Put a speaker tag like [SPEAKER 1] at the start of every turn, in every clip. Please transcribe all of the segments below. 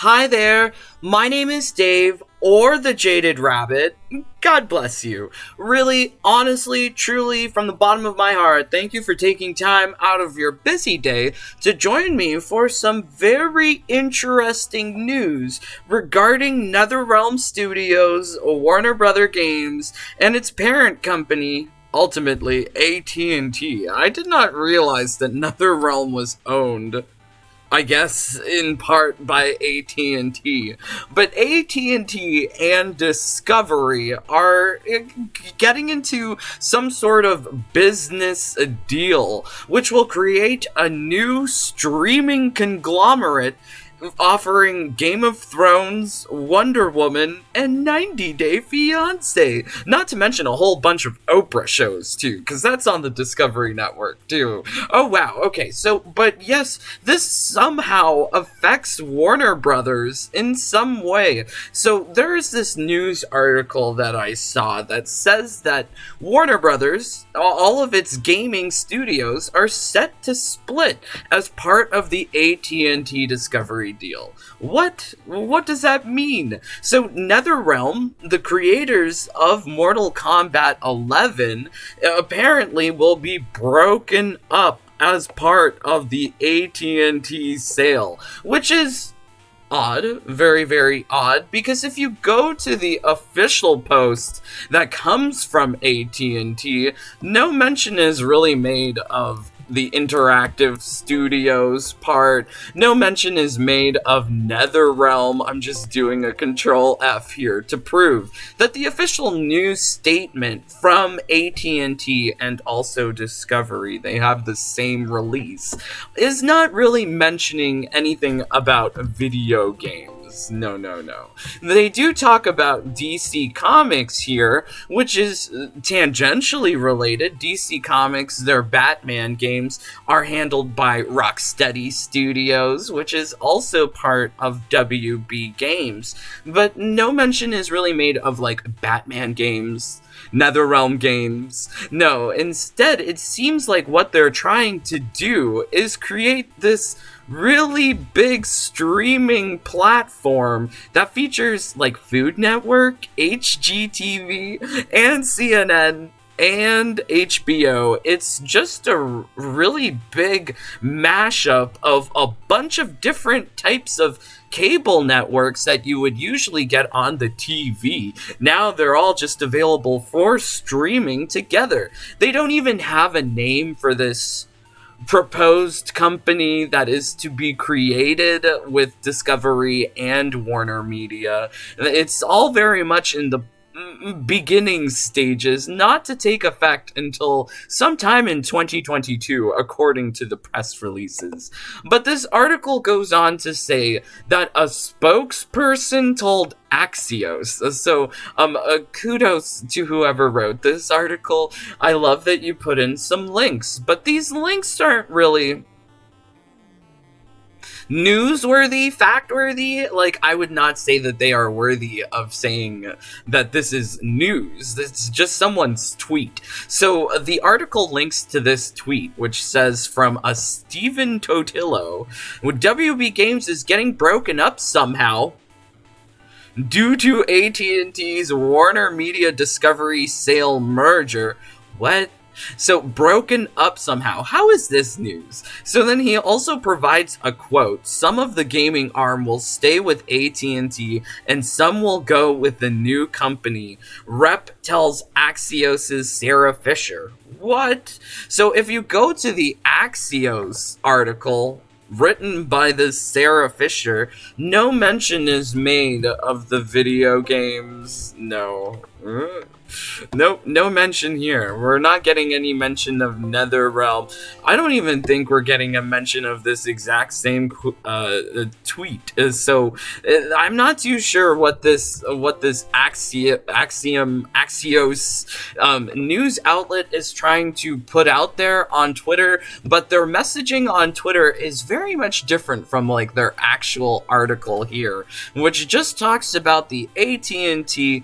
[SPEAKER 1] Hi there, my name is Dave, or the Jaded Rabbit. God bless you. Really, honestly, truly, from the bottom of my heart, thank you for taking time out of your busy day to join me for some very interesting news regarding NetherRealm Studios, Warner Brother Games, and its parent company, ultimately AT&T. I did not realize that NetherRealm was owned, I guess, in part by AT&T. But AT&T and Discovery are getting into some sort of business deal, which will create a new streaming conglomerate offering Game of Thrones, Wonder Woman, and 90 Day Fiancé. Not to mention a whole bunch of Oprah shows, too, because that's on the Discovery Network, too. Oh, wow, okay, but yes, this somehow affects Warner Brothers in some way. So there's this news article that I saw that says that Warner Brothers, all of its gaming studios, are set to split as part of the AT&T Discovery deal. What does that mean? So NetherRealm, the creators of Mortal Kombat 11, apparently will be broken up as part of the AT&T sale, which is odd, very, very odd, because if you go to the official post that comes from AT&T, no mention is really made of the interactive studios part. No mention is made of NetherRealm. I'm just doing a Control F here to prove that the official news statement from AT&T and also Discovery, they have the same release, is not really mentioning anything about video games. No. They do talk about DC Comics here, which is tangentially related. DC Comics, their Batman games, are handled by Rocksteady Studios, which is also part of WB Games. But no mention is really made of, like, Batman games, NetherRealm games. No, instead, it seems like what they're trying to do is create this really big streaming platform that features like Food Network, HGTV, and CNN, and HBO. It's just a really big mashup of a bunch of different types of cable networks that you would usually get on the TV. Now they're all just available for streaming together. They don't even have a name for this proposed company that is to be created with Discovery and Warner Media. It's all very much in the beginning stages, not to take effect until sometime in 2022, according to the press releases. But this article goes on to say that a spokesperson told Axios. So, kudos to whoever wrote this article. I love that you put in some links, but these links aren't really newsworthy, fact-worthy. Like, I would not say that they are worthy of saying that this is news. It's just someone's tweet. So the article links to this tweet, which says from a Stephen Totillo, WB Games is getting broken up somehow due to AT&T's Warner Media Discovery sale merger. What? So, broken up somehow. How is this news? So then he also provides a quote. Some of the gaming arm will stay with AT&T and some will go with the new company. Rep tells Axios' Sarah Fisher. What? So if you go to the Axios article written by this Sarah Fisher, no mention is made of the video games. No. Nope, no mention here. We're not getting any mention of NetherRealm. I don't even think we're getting a mention of this exact same tweet. So I'm not too sure what this Axios news outlet is trying to put out there on Twitter, but their messaging on Twitter is very much different from like their actual article here, which just talks about the AT&T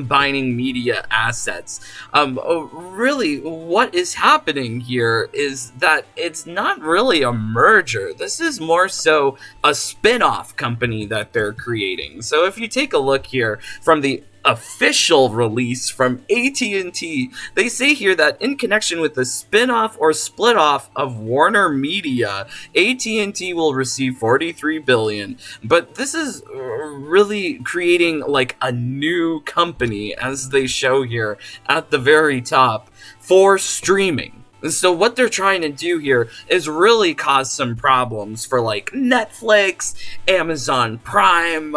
[SPEAKER 1] combining media assets. Really, what is happening here is that it's not really a merger. This is more so a spin-off company that they're creating. So if you take a look here from the official release from AT&T, they say here that in connection with the spin-off or split-off of Warner Media, AT&T will receive $43 billion. But this is really creating like a new company, as they show here at the very top, for streaming. So what they're trying to do here is really cause some problems for like Netflix, Amazon Prime,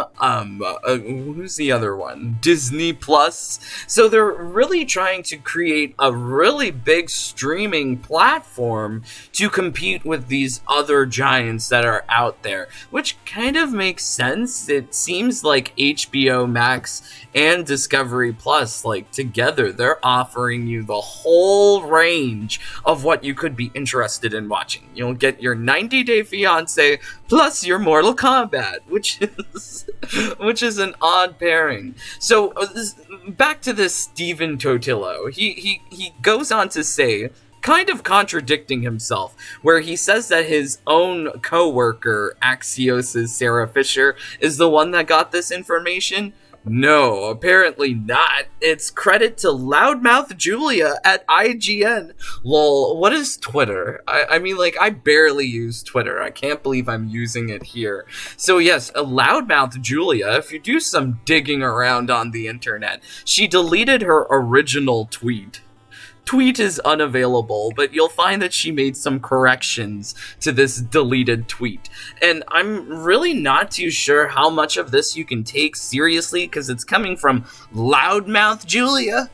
[SPEAKER 1] who's the other one? Disney Plus. So they're really trying to create a really big streaming platform to compete with these other giants that are out there, which kind of makes sense. It seems like HBO Max and Discovery Plus, like together, they're offering you the whole range of what you could be interested in watching. You'll get your 90-Day Fiancé plus your Mortal Kombat, which is an odd pairing. So back to this Stephen Totilo. He goes on to say, kind of contradicting himself, where he says that his own co-worker, Axios' Sarah Fisher, is the one that got this information. No, apparently not. It's credit to Loudmouth Julia at IGN. Lol, what is Twitter? I mean, like, I barely use Twitter. I can't believe I'm using it here. So yes, Loudmouth Julia, if you do some digging around on the internet, she deleted her original tweet. Tweet is unavailable, but you'll find that she made some corrections to this deleted tweet. And I'm really not too sure how much of this you can take seriously, because it's coming from Loudmouth Julia.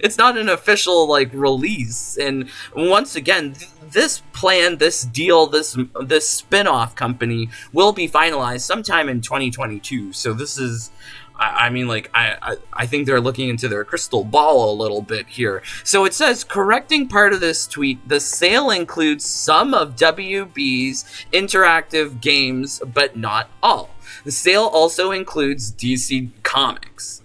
[SPEAKER 1] It's not an official, like, release. And once again, this plan, this deal, this spin-off company will be finalized sometime in 2022. So this is... I mean, like, I think they're looking into their crystal ball a little bit here. So it says, correcting part of this tweet, the sale includes some of WB's interactive games, but not all. The sale also includes DC Comics.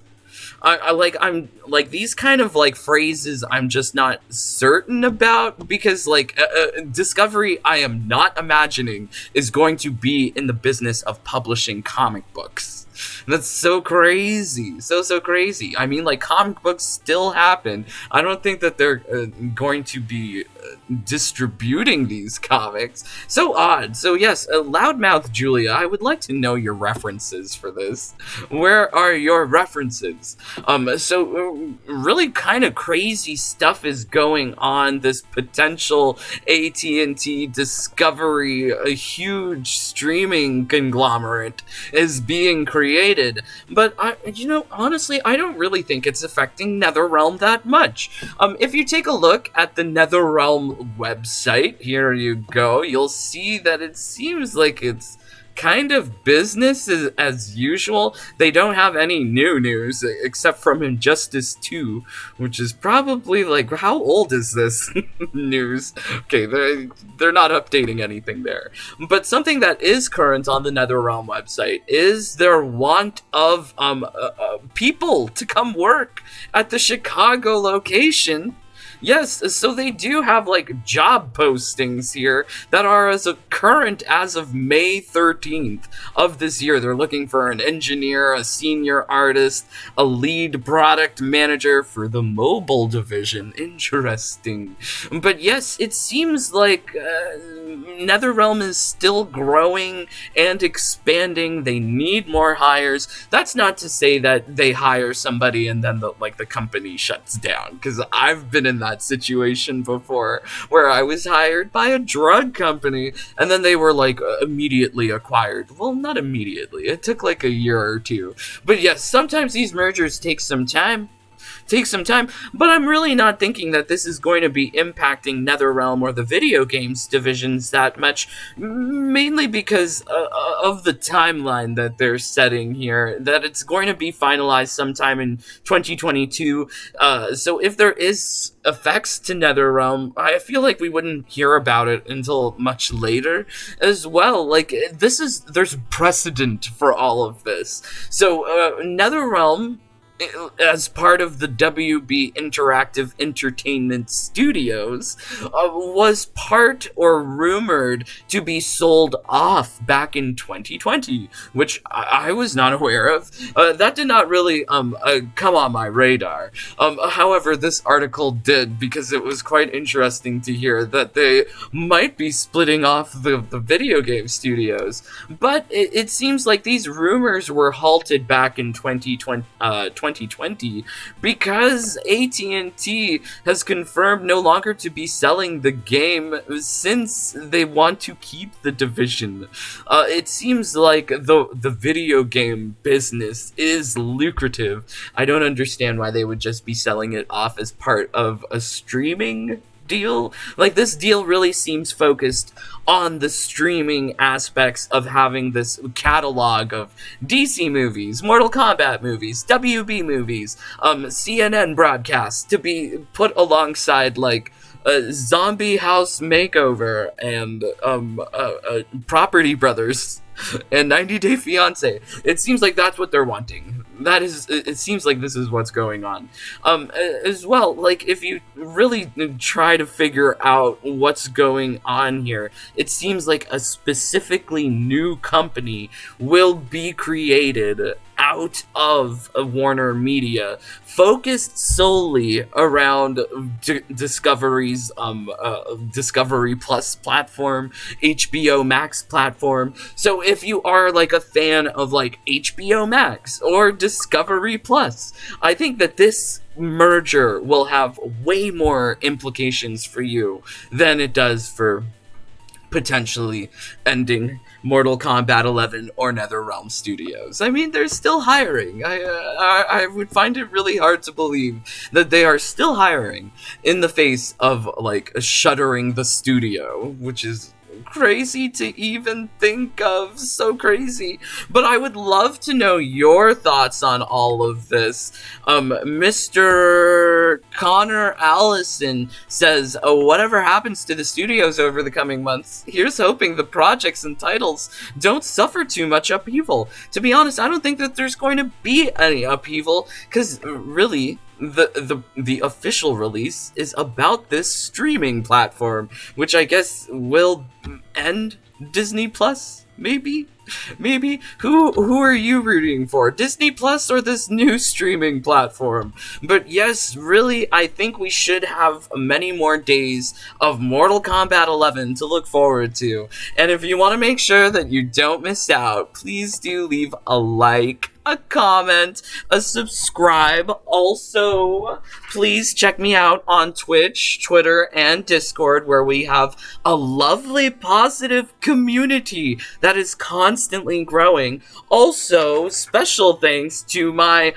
[SPEAKER 1] I'm like these kind of like phrases I'm just not certain about, because like Discovery, I am not imagining is going to be in the business of publishing comic books. That's so crazy. So crazy. I mean, like, comic books still happen. I don't think that they're going to be distributing these comics. So odd. So yes, Loudmouth Julia, I would like to know your references for this. Where are your references? So really kind of crazy stuff is going on. This potential AT&T Discovery, a huge streaming conglomerate, is being created. But honestly, I don't really think it's affecting NetherRealm that much. If you take a look at the NetherRealm website, here you go, you'll see that it seems like it's kind of business as usual. They don't have any new news except from Injustice 2, which is probably like, how old is this news? Okay, they're not updating anything there. But something that is current on the NetherRealm website is their want of people to come work at the Chicago location. Yes, so they do have, like, job postings here that are as of May 13th of this year. They're looking for an engineer, a senior artist, a lead product manager for the mobile division. Interesting. But yes, it seems like NetherRealm is still growing and expanding. They need more hires. That's not to say that they hire somebody and then the company shuts down, because I've been in that situation before where I was hired by a drug company and then they were like immediately acquired. Well, not immediately. It took like a year or two. But yes, sometimes these mergers take some time. take some time, but I'm really not thinking that this is going to be impacting NetherRealm or the video games divisions that much, mainly because of the timeline that they're setting here, that it's going to be finalized sometime in 2022, so if there is effects to NetherRealm, I feel like we wouldn't hear about it until much later as well. Like, there's precedent for all of this. So, NetherRealm, as part of the WB Interactive Entertainment Studios, was part or rumored to be sold off back in 2020, which I was not aware of. That did not really come on my radar. However, this article did, because it was quite interesting to hear that they might be splitting off the video game studios. But it seems like these rumors were halted back in 2020 because AT&T has confirmed no longer to be selling the game since they want to keep the division. It seems like the video game business is lucrative. I don't understand why they would just be selling it off as part of a streaming deal. Like, this deal really seems focused on the streaming aspects of having this catalog of DC movies, Mortal Kombat movies, WB movies, CNN broadcasts to be put alongside, like, Zombie House Makeover and Property Brothers and 90 Day Fiancé. It seems like that's what they're wanting. It seems like this is what's going on. As well, like, if you really try to figure out what's going on here, it seems like a specifically new company will be created out of Warner Media, focused solely around Discovery's Discovery Plus platform, HBO Max platform. So if you are like a fan of like HBO Max or Discovery Plus, I think that this merger will have way more implications for you than it does for potentially ending Mortal Kombat 11 or NetherRealm Studios. I mean, they're still hiring. I would find it really hard to believe that they are still hiring in the face of, like, shuttering the studio, which is crazy to even think of. So crazy. But I would love to know your thoughts on all of this. Mr. Connor Allison says, oh, whatever happens to the studios over the coming months, here's hoping the projects and titles don't suffer too much upheaval. To be honest, I don't think that there's going to be any upheaval, because really, the official release is about this streaming platform, which I guess will end Disney Plus, maybe? Who are you rooting for? Disney Plus or this new streaming platform? But yes, really, I think we should have many more days of Mortal Kombat 11 to look forward to. And if you want to make sure that you don't miss out, please do leave a like, a comment, a subscribe. Also, please check me out on Twitch, Twitter, and Discord, where we have a lovely, positive community that is constantly growing. Also, special thanks to my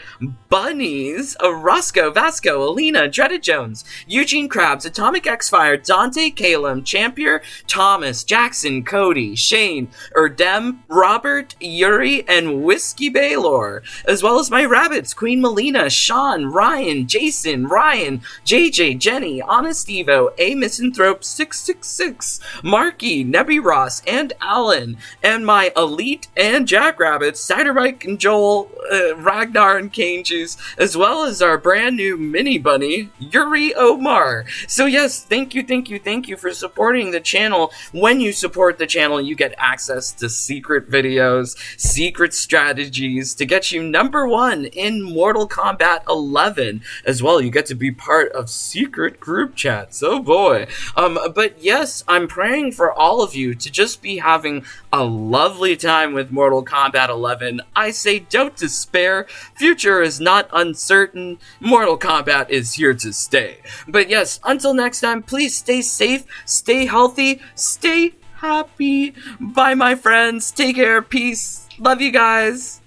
[SPEAKER 1] bunnies, Roscoe, Vasco, Alina, Dreaded Jones, Eugene Krabs, Atomic X-Fire, Dante, Calum, Champier, Thomas, Jackson, Cody, Shane, Erdem, Robert, Yuri, and Whiskey Baylor, as well as my rabbits, Queen Melina, Sean, Ryan, Jason, Ryan, JJ, Jenny, Honest Evo, A Misanthrope 666, Marky, Nebby Ross, and Alan, and my elite and jackrabbits, Cidermike and Joel, Ragnar and Cane Juice, as well as our brand new mini bunny, Yuri Omar. So yes, thank you for supporting the channel. When you support the channel, you get access to secret videos, secret strategies to get you #1 in Mortal Kombat 11. As well, you get to be part of secret group chats. Oh boy. But yes, I'm praying for all of you to just be having a lovely time with Mortal Kombat 11. I say don't despair. Future is not uncertain. Mortal Kombat is here to stay. But yes, until next time, please stay safe, stay healthy, stay happy. Bye, my friends. Take care. Peace. Love you guys.